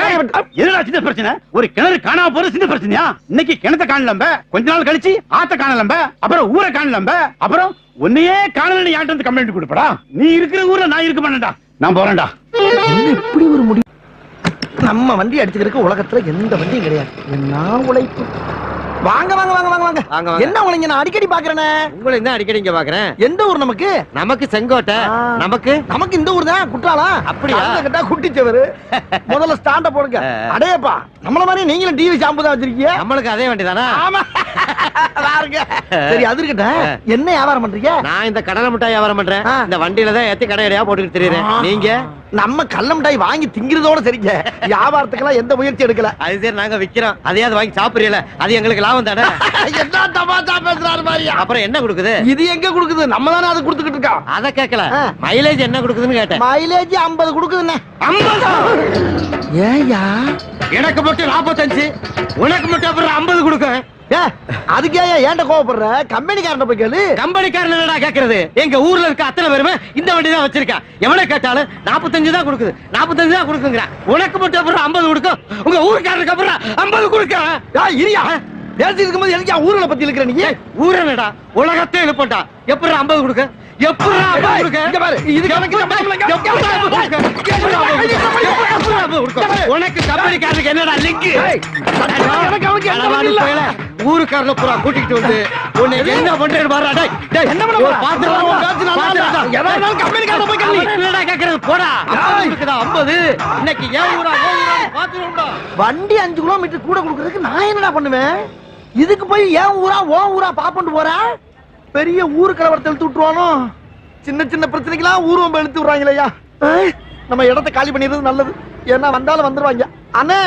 என்னடா சின்ன பிரச்சனை? ஒரு கிணறு காணாம போறது சின்ன பிரச்சனையா? இன்னைக்கு கிணத்த காணலம்ப, கொஞ்ச நாள் கழிச்சு ஆத்த காணலம்ப, அப்புறம் ஊரை காணலம்ப, அப்புறம் உன்னையே காணலன்னு யார்ட்ட வந்து கம்ப்ளைண்ட் கொடுப்படா? நீ இருக்கிற ஊர்ல நான் இருக்க மாட்டேன்டா, நான் போறேன்டா. இப்படி ஒரு முடிவு. நம்ம வண்டி அடிச்சுக்கிறதுக்கு உலகத்துல எந்த வண்டியும் கிடையாது. என்ன உழைப்பு. வாங்க வாங்க வாங்க வாங்க வாங்க வாங்க. என்ன உங்களை நான் அடிக்கடி பாக்குறேனே? உங்களை என்ன அடிக்கடி இங்க பாக்குறேன். எந்த ஊர் நமக்கு? நமக்கு செங்கோட்டை. நமக்கு நமக்கு இந்த ஊர் தான். குற்றாலா? அப்படியா? கேட்டா குட்டிச்சவரு. முதல்ல ஸ்டாண்ட போடுங்க. அடேப்பா, நம்மள மாதிரி நீங்களும் டிவி ஷாம்பு தான் வச்சிருக்கீங்க. நம்மளுக்கு அதே வண்டி தானா? ஆமா. பாருங்க. சரி அது இருக்கட்டும், என்ன வியாபாரம் பண்றீங்க? நான் இந்த கடலை மிட்டாய் வியாபாரம் பண்றேன். இந்த வண்டியில தான் ஏத்தி கடையடையா போட்டுக்கிட்டு தெரியுறேன். நீங்க? நம்ம கள்ள மிட்டாய் வாங்கி திங்கிறதோட சரிங்க, வியாபாரத்துக்கெல்லாம் எந்த முயற்சி எடுக்கல. அது சரி, நாங்க விக்கிறோம், அதையாவது வாங்கி சாப்பிடுறீல, அது எங்களுக்கு லாபம் தானே. என்ன தமாஷா பேசுறாரு மாதிரியா? அப்புறம் என்ன கொடுக்குது? இது எங்க கொடுக்குது? நம்ம தானே அது கொடுத்துக்கிட்டு இருக்கோம். அத கேட்கல, மைலேஜ் என்ன கொடுக்குதுன்னு கேட்டேன். மைலேஜ் 50 கொடுக்குதுண்ணே. 50? ஏயா எனக்கு மட்டும் 45, உனக்கு மட்டும் அப்புறம் 50 கொடுக்க. அதுக்கே ஏன்ட கோவப்படுற? கம்பெனிக்காரன் போய் கேளு. கம்பெனிக்காரன் என்னடா கேக்குறது? எங்க ஊர்ல இருக்க அத்தனை பேருமே இந்த வண்டி தான் வச்சிருக்கா. எவனை கேட்டாலும் 45 தான் கொடுக்குது, 45 தான் கொடுக்குங்கிற. உனக்கு மட்டும் அப்புறம் 50 கொடுக்கும், உங்க ஊருக்காரனுக்கு அப்புறம் 50 கொடுக்க. இரியா பேசி இருக்கும்போது எனக்கு ஊர்ல பத்தி இருக்கிற நீ ஊரனடா உலகத்தை எழுப்பட்டா. எப்படி 50 கொடுக்க? எப்படி 50 கொடுக்க? இங்க பாரு, இது கணக்கு உனக்கு கம்பெனிக்காரனுக்கு என்னடா லிங்க்? ஊருக்காரல பூரா கூட்டிட்டு வந்து உன்னை என்ன பண்றேன்னு பாருடா. டேய் டேய் என்ன பண்ண போற? கம்பெனிக்காரன் போய் கேளு. என்னடா கேக்குறது? போடா. 50 இன்னைக்கு ஏன் ஊரா பாத்துறோம்டா. வண்டி 5 கிலோமீட்டர் கூட கொடுக்கிறதுக்கு நான் என்னடா பண்ணுவேன்? இதுக்கு போய் ஏன் ஊரா ஓ ஊரா பாப்பண்டு போற? பெரிய ஊரு கலவரத்தை இழுத்து விட்டுருவானோ? சின்ன சின்ன பிரச்சனைக்கெல்லாம் ஊர்வம்பை இழுத்து விடுறாங்களேயா. நம்ம இடத்தை காலி பண்ணிடுறது நல்லது, ஏன்னா வந்தாலும் வந்துருவாங்க. அண்ணே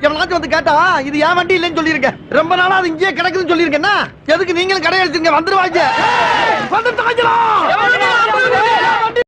எவனாச்சும் வந்து கேட்டா இது என் வண்டி இல்லைன்னு சொல்லியிருக்கேன். ரொம்ப நாளா அது இங்கேயே கிடக்குதுன்னு சொல்லியிருக்கேன்னா எதுக்கு நீங்களும் கடை அடிச்சிருங்க வந்துருவாங்க. வந்துட்டாங்களா?